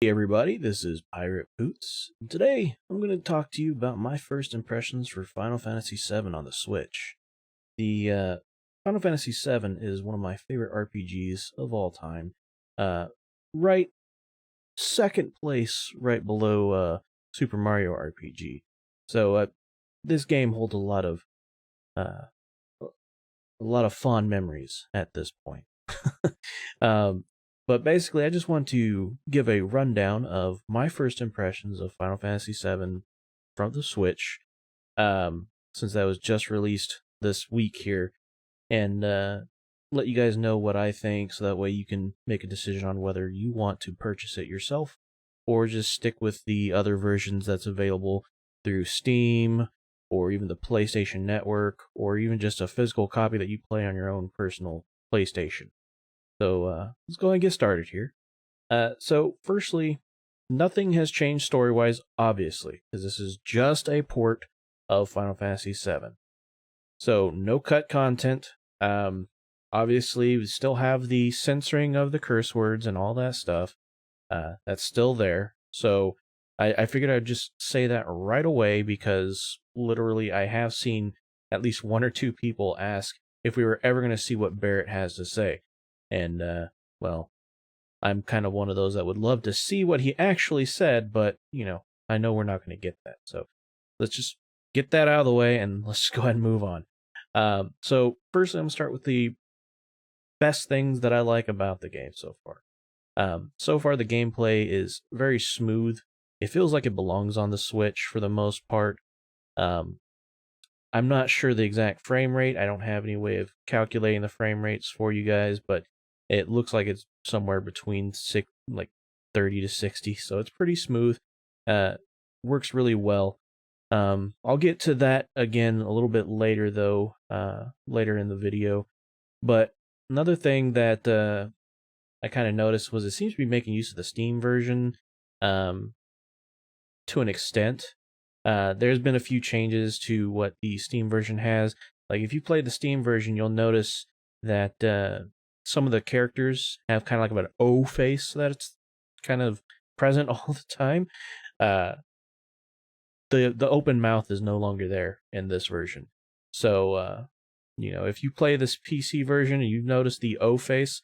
Hey everybody, this is Pirate Poots. Today, I'm going to talk to you about my first impressions for Final Fantasy VII on the Switch. The Final Fantasy VII is one of my favorite RPGs of all time. Uh, right second place, right below Super Mario RPG. So this game holds uh, a lot of fond memories at this point. um, but basically, I just want to give a rundown of my first impressions of Final Fantasy VII from the Switch, since that was just released this week here, and let you guys know what I think, so that way you can make a decision on whether you want to purchase it yourself or just stick with the other versions that's available through Steam or even the PlayStation Network, or even just a physical copy that you play on your own personal PlayStation. So let's go ahead and get started here. So firstly, nothing has changed story-wise, obviously, because this is just a port of Final Fantasy VII. So no cut content. Obviously, we still have the censoring of the curse words and all that stuff. That's still there. So I figured I'd just say that right away, because literally I have seen at least one or two people ask if we were ever going to see what Barrett has to say. And, well, I'm kind of one of those that would love to see what he actually said, but, I know we're not going to get that. So let's just get that out of the way and let's just go ahead and move on. So first, I'm going to start with the best things that I like about the game so far. So far, the gameplay is very smooth. It feels like it belongs on the Switch for the most part. I'm not sure the exact frame rate. I don't have any way of calculating the frame rates for you guys, but it looks like it's somewhere between 30 to 60, so it's pretty smooth. Works really well. I'll get to that again a little bit later, though, later in the video. But another thing that I kind of noticed was it seems to be making use of the Steam version to an extent. There's been a few changes to what the Steam version has. Like, if you play the Steam version, you'll notice that some of the characters have kind of like an O face that's kind of present all the time. The open mouth is no longer there in this version. So, if you play this PC version and you notice the O face,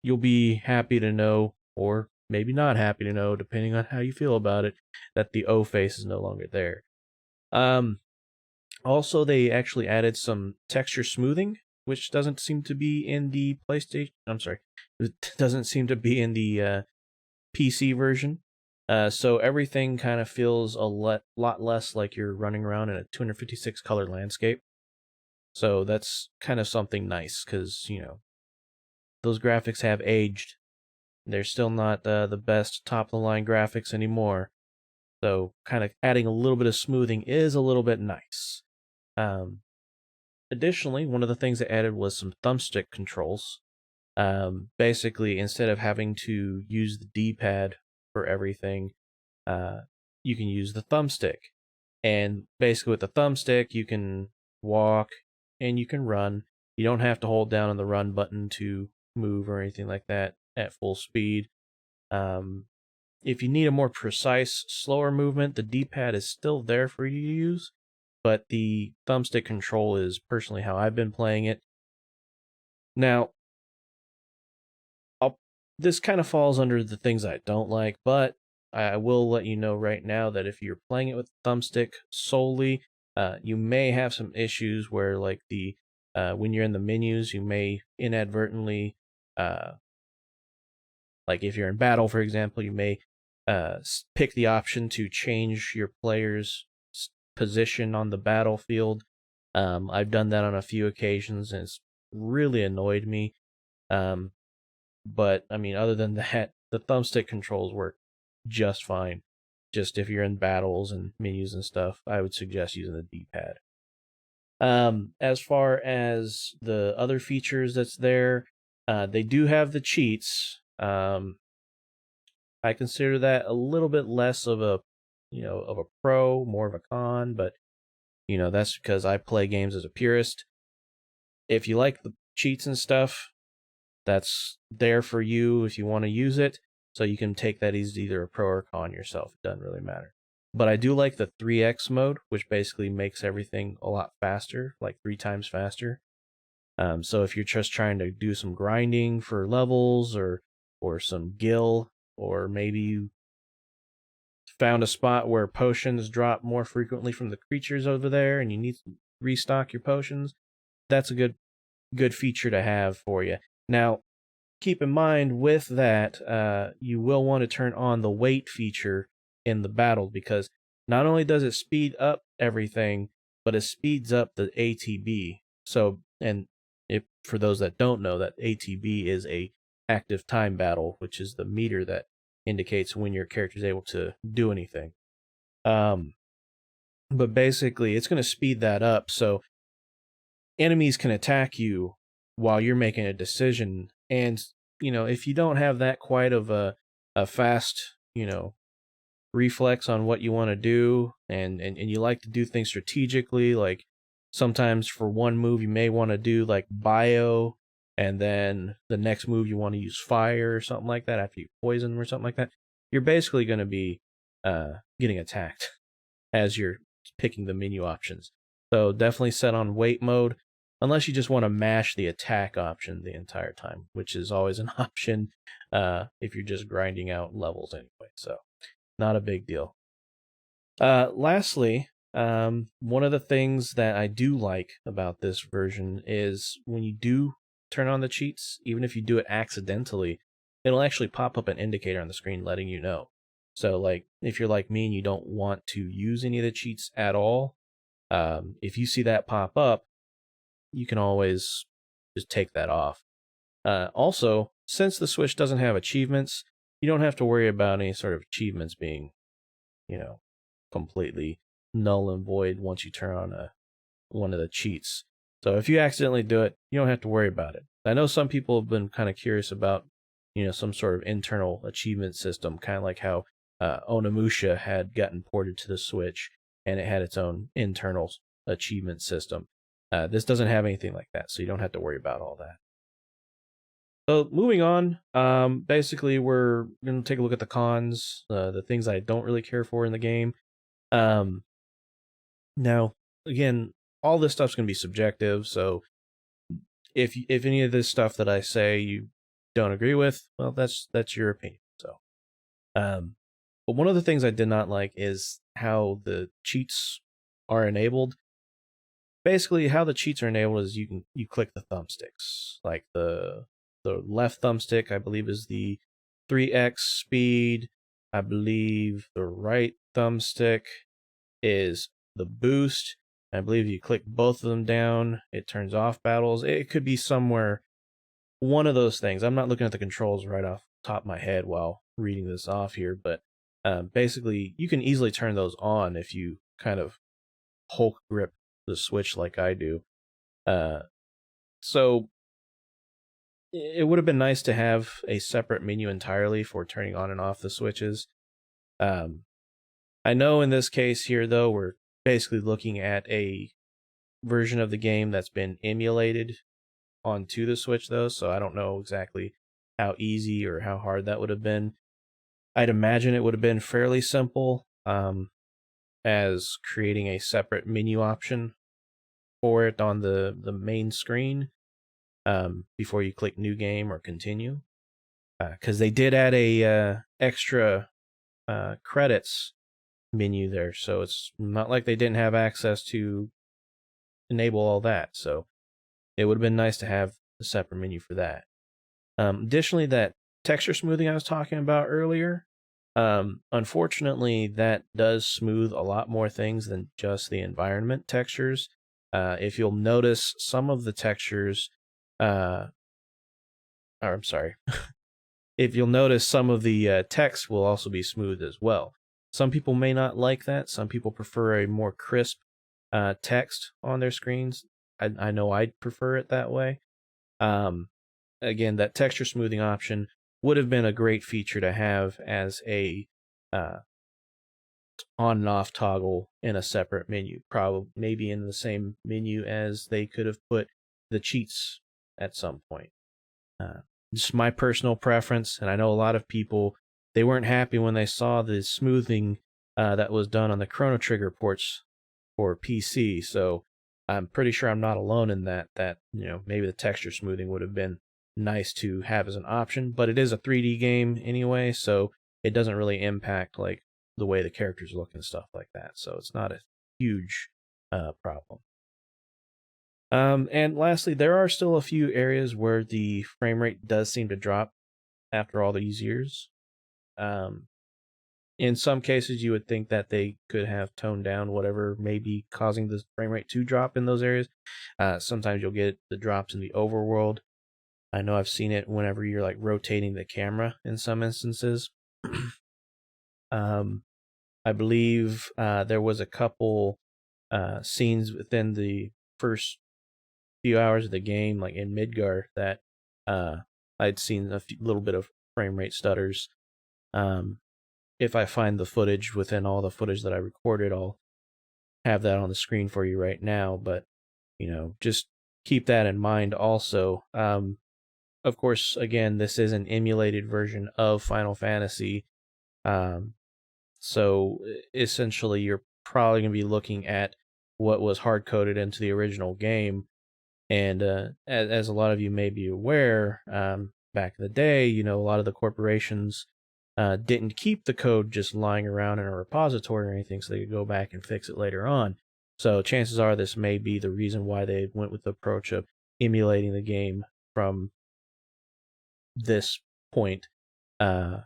you'll be happy to know, or maybe not happy to know, depending on how you feel about it, that the O face is no longer there. Also, they actually added some texture smoothing, which doesn't seem to be in the PlayStation. I'm sorry, it doesn't seem to be in the PC version. So everything kind of feels a lot less like you're running around in a 256 color landscape. So that's kind of something nice, because those graphics have aged. They're still not the best top of the line graphics anymore. So kind of adding a little bit of smoothing is a little bit nice. Additionally, one of the things they added was some thumbstick controls. Basically, instead of having to use the D-pad for everything, you can use the thumbstick. And basically with the thumbstick, you can walk and you can run. You don't have to hold down on the run button to move or anything like that at full speed. If you need a more precise, slower movement, the D-pad is still there for you to use, but the thumbstick control is personally how I've been playing it. Now, this kind of falls under the things I don't like, but I will let you know right now that if you're playing it with thumbstick solely, you may have some issues where, like, when you're in the menus, you may inadvertently, like if you're in battle, for example, you may pick the option to change your player's position on the battlefield. I've done that on a few occasions, and it's really annoyed me. But I mean, other than that, the thumbstick controls work just fine. Just if you're in battles and menus and stuff, I would suggest using the D-pad. As far as the other features that's there, they do have the cheats. I consider that a little bit less of a pro, more of a con, but that's because I play games as a purist. If you like the cheats and stuff, that's there for you if you want to use it. So you can take that as either a pro or con yourself. It doesn't really matter. But I do like the 3x mode, which basically makes everything a lot faster, like 3 times faster. So if you're just trying to do some grinding for levels or some gil, or maybe you found a spot where potions drop more frequently from the creatures over there and you need to restock your potions, that's a good feature to have for you. Now, keep in mind with that, you will want to turn on the wait feature in the battle, because not only does it speed up everything, but it speeds up the ATB. So, and if for those that don't know, that ATB is a active time battle, which is the meter that indicates when your character is able to do anything. But basically, it's going to speed that up, so enemies can attack you while you're making a decision. And if you don't have that quite of a fast reflex on what you want to do, and you like to do things strategically, like sometimes for one move you may want to do like bio, and then the next move you want to use fire or something like that after you poison or something like that, you're basically going to be getting attacked as you're picking the menu options. So definitely set on wait mode, unless you just want to mash the attack option the entire time, which is always an option if you're just grinding out levels anyway. So not a big deal. Lastly, one of the things that I do like about this version is when you do turn on the cheats, even if you do it accidentally, it'll actually pop up an indicator on the screen letting you know. So, like, if you're like me and you don't want to use any of the cheats at all, if you see that pop up, you can always just take that off. Also, since the Switch doesn't have achievements, you don't have to worry about any sort of achievements being, completely null and void once you turn on one of the cheats. So if you accidentally do it, you don't have to worry about it. I know some people have been kind of curious about, some sort of internal achievement system, kind of like how Onimusha had gotten ported to the Switch, and it had its own internal achievement system. This doesn't have anything like that, so you don't have to worry about all that. So moving on, basically we're going to take a look at the cons, the things I don't really care for in the game. Now, again, all this stuff's going to be subjective, so if any of this stuff that I say you don't agree with, well, that's your opinion. So, but one of the things I did not like is how the cheats are enabled. Basically, how the cheats are enabled is you click the thumbsticks. Like the left thumbstick, I believe, is the 3x speed. I believe the right thumbstick is the boost. I believe you click both of them down, it turns off battles. It could be somewhere, one of those things. I'm not looking at the controls right off the top of my head while reading this off here, but basically you can easily turn those on if you kind of Hulk grip the Switch like I do. So it would have been nice to have a separate menu entirely for turning on and off the switches. I know in this case here, though, we're basically looking at a version of the game that's been emulated onto the Switch, though, so I don't know exactly how easy or how hard that would have been. I'd imagine it would have been fairly simple, as creating a separate menu option for it on the main screen before you click New Game or Continue. Because they did add a extra credits menu there, so it's not like they didn't have access to enable all that. So it would have been nice to have a separate menu for that. Additionally, that texture smoothing I was talking about earlier, unfortunately, that does smooth a lot more things than just the environment textures. If you'll notice, some of the textures, I'm sorry. If you'll notice, some of the text will also be smooth as well. Some people may not like that. Some people prefer a more crisp text on their screens. I know I'd prefer it that way. Again, that texture smoothing option would have been a great feature to have as a on and off toggle in a separate menu. Probably maybe in the same menu as they could have put the cheats at some point. Just my personal preference, and I know a lot of people they weren't happy when they saw the smoothing that was done on the Chrono Trigger ports for PC. So I'm pretty sure I'm not alone in that. That maybe the texture smoothing would have been nice to have as an option, but it is a 3D game anyway, so it doesn't really impact like the way the characters look and stuff like that. So it's not a huge problem. And lastly, there are still a few areas where the frame rate does seem to drop after all these years. In some cases, you would think that they could have toned down whatever may be causing the frame rate to drop in those areas. Sometimes you'll get the drops in the overworld. I know I've seen it whenever you're like rotating the camera in some instances. I believe there was a couple scenes within the first few hours of the game, like in Midgar, that I'd seen a little bit of frame rate stutters. If I find the footage within all the footage that I recorded, I'll have that on the screen for you right now. But just keep that in mind also. Of course, again, this is an emulated version of Final Fantasy. So essentially, you're probably going to be looking at what was hard-coded into the original game. And as a lot of you may be aware, back in the day, a lot of the corporations didn't keep the code just lying around in a repository or anything, so they could go back and fix it later on. So chances are this may be the reason why they went with the approach of emulating the game from this point. And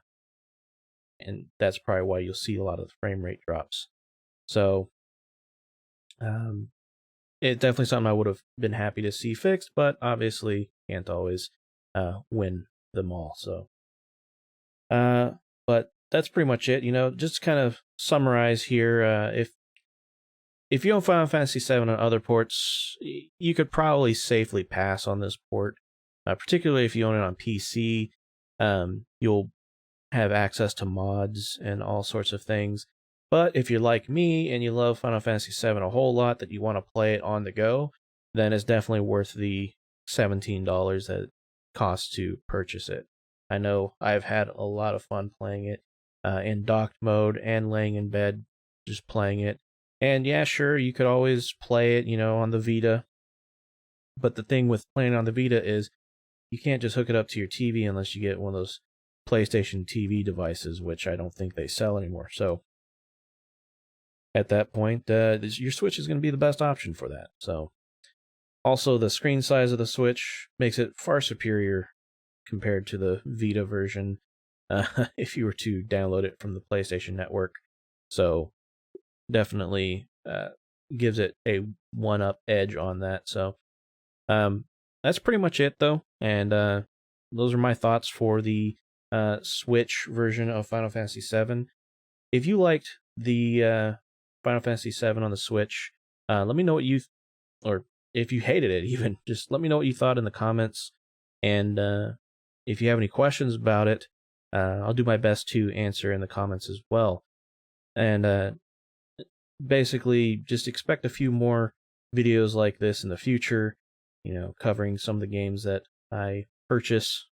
that's probably why you'll see a lot of the frame rate drops. So it's definitely something I would have been happy to see fixed, but obviously can't always win them all. So, but that's pretty much it. Just to kind of summarize here, if you own Final Fantasy VII on other ports, you could probably safely pass on this port, particularly if you own it on PC. You'll have access to mods and all sorts of things. But if you're like me and you love Final Fantasy VII a whole lot, that you want to play it on the go, then it's definitely worth the $17 that it costs to purchase it. I know I've had a lot of fun playing it in docked mode and laying in bed just playing it. And yeah, sure, you could always play it, on the Vita. But the thing with playing on the Vita is you can't just hook it up to your TV unless you get one of those PlayStation TV devices, which I don't think they sell anymore. So at that point, your Switch is going to be the best option for that. So also the screen size of the Switch makes it far superior compared to the Vita version if you were to download it from the PlayStation Network. So definitely gives it a one-up edge on that. So that's pretty much it, though. And those are my thoughts for the Switch version of Final Fantasy VII. If you liked the Final Fantasy VII on the Switch, let me know what or if you hated it even, just let me know what you thought in the comments. And if you have any questions about it, I'll do my best to answer in the comments as well. And basically, just expect a few more videos like this in the future, covering some of the games that I purchase,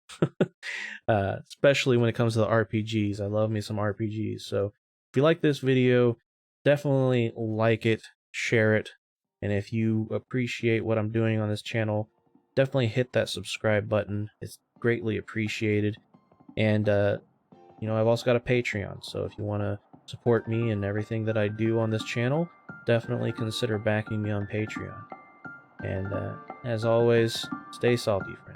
especially when it comes to the RPGs. I love me some RPGs. So if you like this video, definitely like it, share it, and if you appreciate what I'm doing on this channel, definitely hit that subscribe button. It's greatly appreciated. And I've also got a Patreon, so if you want to support me and everything that I do on this channel, definitely consider backing me on Patreon. And as always, stay salty, friends.